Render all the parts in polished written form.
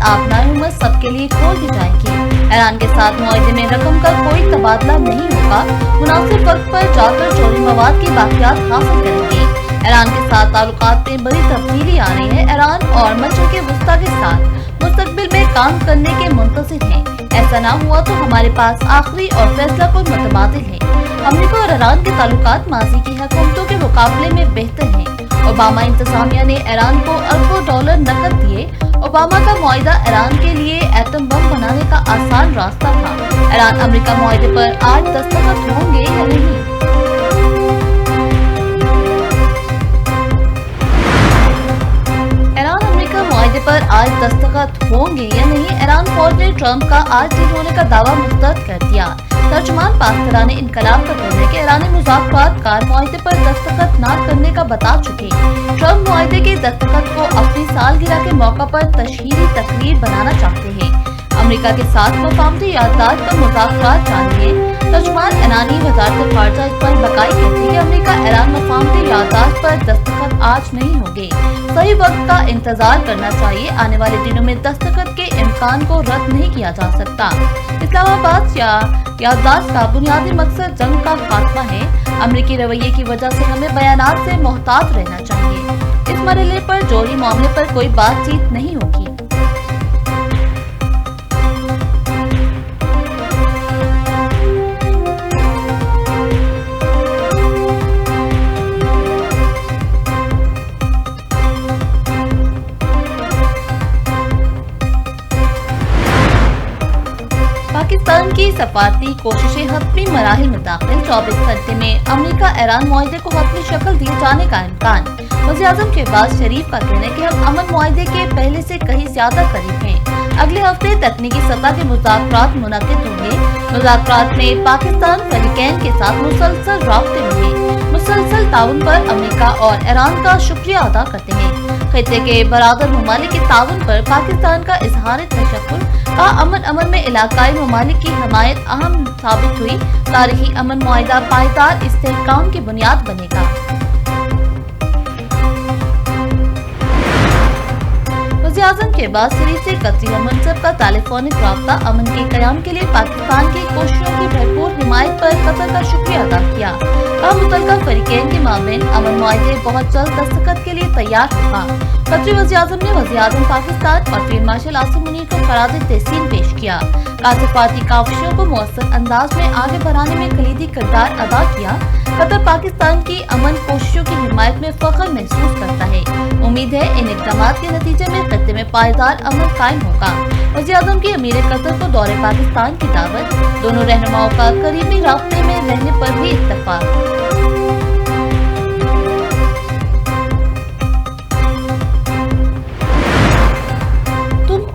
आबनाए उम्र सबके लिए खोल दी जाएगी। ईरान के साथ मुआहदे में रकम का कोई तबादला नहीं होगा। मुनासिब वक्त पर जाकर जौहरी मवाद की बाकियात हासिल करेंगे। ईरान के साथ ताल्लुकात में बड़ी तब्दीली आ रही है। ईरान और मशरिक़ वस्ता के साथ मुस्तकबिल में काम करने के मुंतज़िर हैं। ऐसा ना हुआ तो हमारे पास आखिरी और फैसला कुन मुतबादिल है। अमेरिका और ईरान के ताल्लुकात माजी की हुकूमतों के मुकाबले में बेहतर हैं। ओबामा इंतजामिया ने ईरान को अरबों डॉलर नकद दिए। ओबामा का मुआहदा ईरान के लिए एटम बम बनाने का आसान रास्ता था। ईरान अमेरिका मुआहदे पर आज दस्तखत होंगे या नहीं? ईरान अमेरिका मुआहदे पर आज दस्तखत होंगे या नहीं? ईरान फौज ने ट्रंप का आज डील होने का दावा मुस्तरद कर दिया। तर्जुमान पाकिस्तान इनकलाब का कहना है कि ईरानी मुज़ाकरातकार मुआहदे पर दस्तखत न करने का बता चुके। ट्रंप मुआहदे के दस्तखत को अपनी सालगिरह के मौका पर तशहीरी तकरीर बनाना चाहते हैं। अमेरिका के साथ मफाहमती याददाश्त पर मुज़ाकरात जारी है। तर्जुमान ईरानी वज़ारत ख़ारिजा इस पर बकाई कहती है कि अमेरिका ईरान मफाहमती याददाश्त पर दस्तखत आज नहीं होंगे। सही वक्त का इंतजार करना चाहिए। आने वाले दिनों में दस्तखत के इम्कान को रद्द नहीं किया जा सकता। इस्लामाबाद या याददाश्त का बुनियादी मकसद जंग का खात्मा है। अमेरिकी रवैये की वजह से हमें बयानात से मोहतात रहना चाहिए। इस मरहले पर जौहरी मामले पर कोई बातचीत नहीं होगी। पाकिस्तान की सफारती कोशिशें हतमी मराहिल में दाखिल। 24 घंटे में अमेरिका ईरान मुआहदे को हतमी शक्ल दिए जाने का इम्कान। वज़ीर-ए-आज़म शहबाज शरीफ का कहना है कि हम अमन मुआहदे के पहले से कहीं ज्यादा करीब हैं। अगले हफ्ते तकनीकी सतह के मुज़ाकरात मुनक़िद होंगे। मुज़ाकरात में पाकिस्तान फरीकैन के साथ मुसलसल राब्ते में है। मुसलसल ताउन पर अमेरिका और ईरान का शुक्रिया अदा करते हैं। खित्ते के बरादर ममालिक के ताउन पर पाकिस्तान का इजहार तशक्कुर का अमन में इलाकाई ममालिक की हमायत अहम साबित हुई। तारीखी अमन मुआहदा पायदार इस्तेहकाम की बुनियाद बनेगा। वज़ीर-ए-आज़म शहबाज शरीफ से कतई मनसब का टेलीफोनिक राब्ता। अमन के क़याम के लिए पाकिस्तान की कोशिशों की भरपूर हिमायत पर कतर का शुक्रिया अदा किया। मुतल्लिका फरीकैन के माबैन अमन मुआहदे बहुत जल्द दस्तखत के लिए तैयार होगा। कतरी वज़ीर-ए-आज़म ने वज़ीर-ए-आज़म पाकिस्तान और फील्ड मार्शल आसिम मुनीर को ख़राज तहसीन पेश किया। सफारती काविशों को मुअस्सर अंदाज में आगे बढ़ाने में कलीदी किरदार अदा किया। कतर पाकिस्तान की अमन कोशिशों की हिमायत में फख्र महसूस करता है। उम्मीद है इन इक़दामात के नतीजे में खत्ते में पायदार अमन कायम होगा। वज़ीर-ए-आज़म की अमीर कतर को दौरे पाकिस्तान की दावत। दोनों रहनुमाओं का करीबी राब्ते में रहने पर भी इत्तफाक।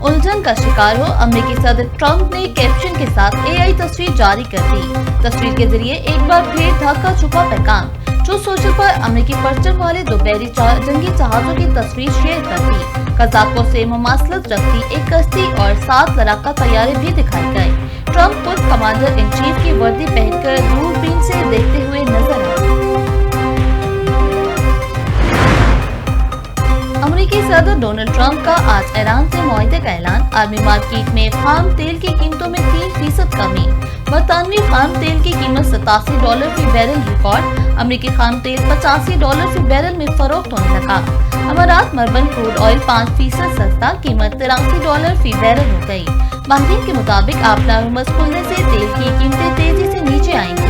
उलझन का शिकार हो। अमेरिकी सदर ट्रंप ने कैप्शन के साथ AI तस्वीर जारी कर दी। तस्वीर के जरिए एक बार फिर ढका छुपा पैगाम। ट्रूथ सोशल पर अमेरिकी परचम वाले दो बहरी जंगी जहाजों की तस्वीर शेयर कर दी। कज़ाकों से मुमासलत रखती एक कश्ती और 7 लड़ाका तैयारे भी दिखाए गए। ट्रंप खुद कमांडर इन चीफ की वर्दी पहनकर दूरबीन से देखते हुए नजर आए। अमेरिकी सदर डोनाल्ड ट्रंप का आज ईरान से मुआहदे का ऐलान। आर्मी मार्केट में खाम तेल की कीमतों में 3% कमी। बरतानवी खाम तेल की कीमत $87 फी बैरल रिकॉर्ड। अमेरिकी खाम तेल $85 फी बैरल में फरोख्त होने लगा। अमारात मर्बन क्रूड ऑयल 5% सस्ता, कीमत $83 फी बैरल हो गई। माहिरीन के मुताबिक आबनाए उम्र खुलने से तेल की कीमतें तेजी से नीचे आएंगी।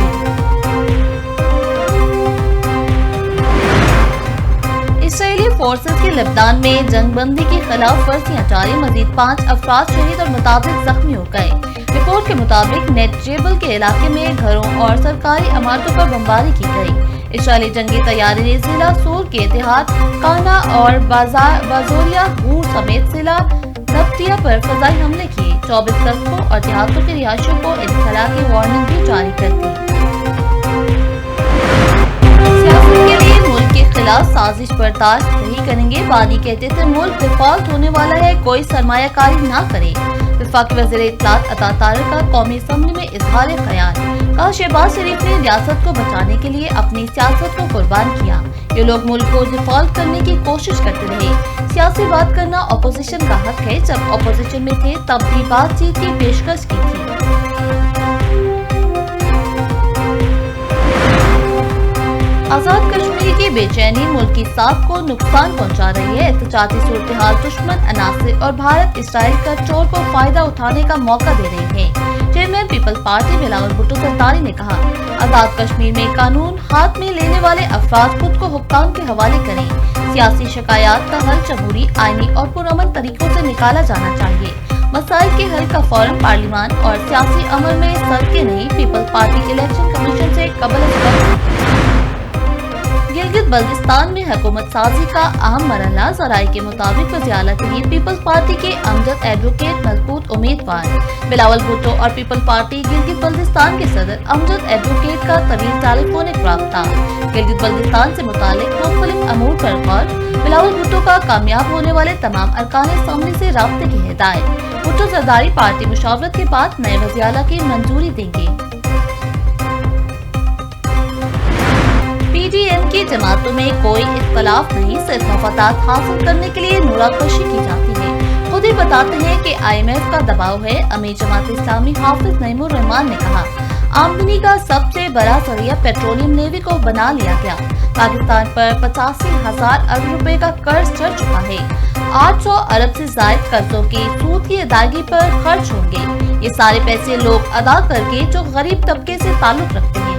इसराइली फोर्सेस के लेबनान में जंगबंदी की खिलाफ वर्जियां जारी। मजीद 5 अफराद शहीद और मुताबिक जख्मी हो गए। रिपोर्ट के मुताबिक नेट जेबल के इलाके में घरों और सरकारी इमारतों पर बमबारी की गई। इसराइली जंगी तैयारी ने जिला सूर के देहात काना और बाजोरिया हूर समेत जिला नब्तिया पर फजाई हमले किए। 24 कस्बों और देहातों के रिहायशियों को इनखला की वार्निंग भी जारी कर दी। खिलाफ साजिश बर्दाश्त नहीं करेंगे। बानी कहते थे मुल्क डिफॉल्ट होने वाला है, कोई सरमायाकारी ना करे। वफाकी वज़ीर इत्तलात अता तारिक का कौमी असम्बली में इजहार ख्याल। कहा शहबाज शरीफ ने रियासत को बचाने के लिए अपनी सियासत को कुर्बान किया। ये लोग मुल्क को डिफॉल्ट करने की कोशिश करते रहे। सियासी बात करना अपोजिशन का हक है। जब अपोजिशन में थे तब भी बातचीत की पेशकश की थी। आजाद कश्मीर की बेचैनी मुल्क की साख को नुकसान पहुंचा रही है। एहतजाजी सूरत-ए-हाल दुश्मन अनासर और भारत इसराइल का चोर को फायदा उठाने का मौका दे रही है। चेयरमैन पीपल्स पार्टी बिलावल भुट्टो सरदारी ने कहा, आजाद कश्मीर में कानून हाथ में लेने वाले अफराद खुद को हुक्काम के हवाले करें। सियासी शिकायत का हल जमहूरी, आईनी और पुरअमन तरीकों से निकाला जाना चाहिए। मसाइल के हल का फौरन पार्लियामान और सियासी अमल में सड़कें नहीं। पीपल्स पार्टी इलेक्शन कमीशन से कबल गिलगित बल्तिस्तान में हुकूमत साजी का अहम मरहला। जराये के मुताबिक वज़ीर आला तरीन पीपल्स पार्टी के अमजद एडवोकेट मजबूत उम्मीदवार। बिलावल भुट्टो और पीपल्स पार्टी गिलगित बल्तिस्तान के सदर अमजद एडवोकेट का तवील टेलीफोनिक राब्ता। गिलगित बल्तिस्तान से मुतालिक मुख्तलिफ अमूर पर गौर। बिलावल भुट्टो का कामयाब होने वाले तमाम अरकान असम्बली से राब्ते की हिदायत। भुट्टो सरदारी पार्टी मुशावरत के बाद नए वज़ीर आला की मंजूरी देंगे। पीडीएम की जमातों में कोई इख्तलाफ नहीं, सिर्फ मफादात हासिल करने के लिए नुराकशी की जाती है। खुद ही बताते हैं कि IMF का दबाव है। अमीर जमात इस्लामी हाफिज नईमुर रहमान ने कहा, आमदनी का सबसे बड़ा जरिया पेट्रोलियम नेवी को बना लिया गया। पाकिस्तान पर 85,000 अरब रुपए का कर्ज चढ़ चुका है। 800 अरब से ज्यादा कर्जों की सूद की अदायगी पर खर्च होंगे। ये सारे पैसे लोग अदा करके जो गरीब तबके से ताल्लुक रखते हैं।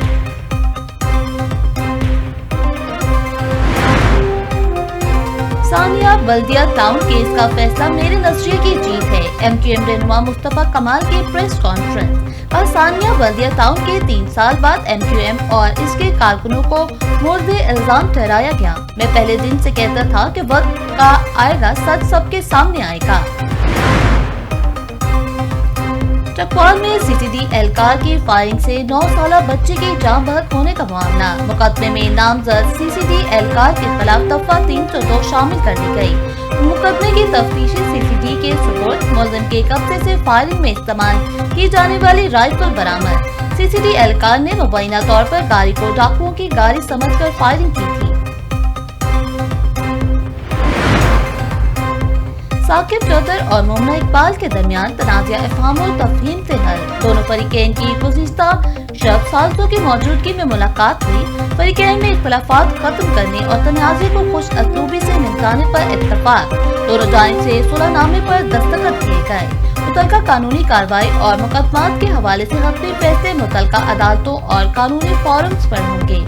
सानिया बल्दिया टाउन केस का फैसला मेरे नजरिए की जीत है। MQM रहनुमा मुस्तफा कमाल की प्रेस कॉन्फ्रेंस। कल सानिया बल्दिया टाउन के 3 साल बाद MQM और इसके कारकुनों को मुर्दे इल्जाम ठहराया गया। मैं पहले दिन से कहता था कि वक्त का आएगा, सच सबके सामने आएगा। चकवाल में CCD एहलकार की फायरिंग से 9 साला बच्चे की जान बहक होने का मामला। मुकदमे में नामजद CCD एहलकार के खिलाफ दफा 302 शामिल कर दी गई। मुकदमे की तफ्तीशी CCD के सुपुर्द। मुलजिम के कब्जे से फायरिंग में इस्तेमाल की जाने वाली राइफल बरामद। CCD एहलकार ने मुबैना तौर पर गाड़ी को डाकुओं की गाड़ी समझकर फायरिंग की थी। साकिब चौधरी और मोमना इकबाल के दरमियान तनाज़ा इफ़हाम और तफ़हीम से हल। दोनों फरीक़ैन की गुज़िश्ता शब सालतों की मौजूदगी में मुलाकात हुई। फरीक़ैन में इख्तिलाफ़ात खत्म करने और तनाज़े को खुश असलूबी से निपटाने पर इत्तफ़ाक़। दोनों जानिब से सुलहनामे पर दस्तखत किए गए। मुतल्लिका कानूनी कार्रवाई और मुकदमात के हवाले से हक़ी फैसले मुतल्लिका अदालतों और कानूनी फोरम्स पर होंगे।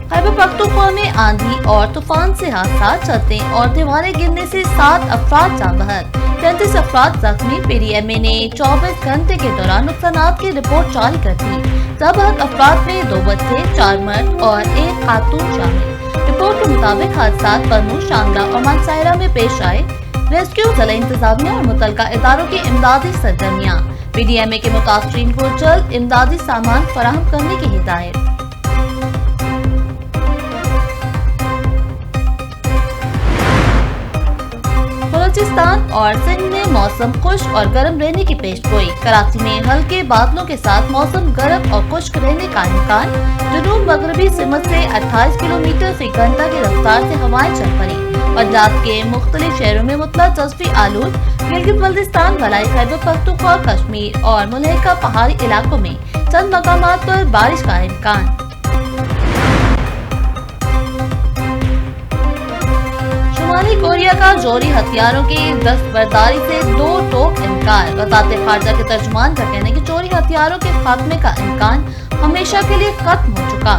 खैबर पख्तूनख्वा में आंधी और तूफान से हादसा। छतें और दीवारें गिरने से 7 अफराद जान बहक, 33 अफराद जख्मी। PDMA ने 24 घंटे के दौरान नुकसानात की रिपोर्ट जारी कर दी। जबहक अफराद में 2 बच्चे, 4 मर्द और 1 खातून शामिल। रिपोर्ट के मुताबिक हादसा बरमू, शांगला और मानसायरा में पेश आए। रेस्क्यू, जिला इंतजामिया और मुतल्लिका इदारों की इमदादी सरगर्मियाँ। PDMA के मुतासरीन को जल्द इमदादी सामान फराहम करने की हिदायत। बलूचिस्तान और सिंध में मौसम खुश्क और गर्म रहने की पेशगोई। कराची में हल्के बादलों के साथ मौसम गर्म और खुश्क रहने का इम्कान। जनूब मगरबी सिमत से 28 किलोमीटर फी घंटा की रफ्तार से हवाएं चल पड़ी। पंजाब के मुख्तलिफ शहरों में मुतला जज़्बी आलूद। गिलगित बल्तिस्तान, मलाई खैबर पख्तूनख्वा, कश्मीर और मुल्हिका पहाड़ी इलाकों में चंद मकामात पर बारिश का इम्कान। शुमाली कोरिया का जौहरी हथियारों की दस्तबरदारी से 2 टोक इनकार। वज़ारत ख़ारजा के तर्जुमान का कहना है कि जौहरी हथियारों के खात्मे का इम्कान हमेशा के लिए खत्म हो चुका।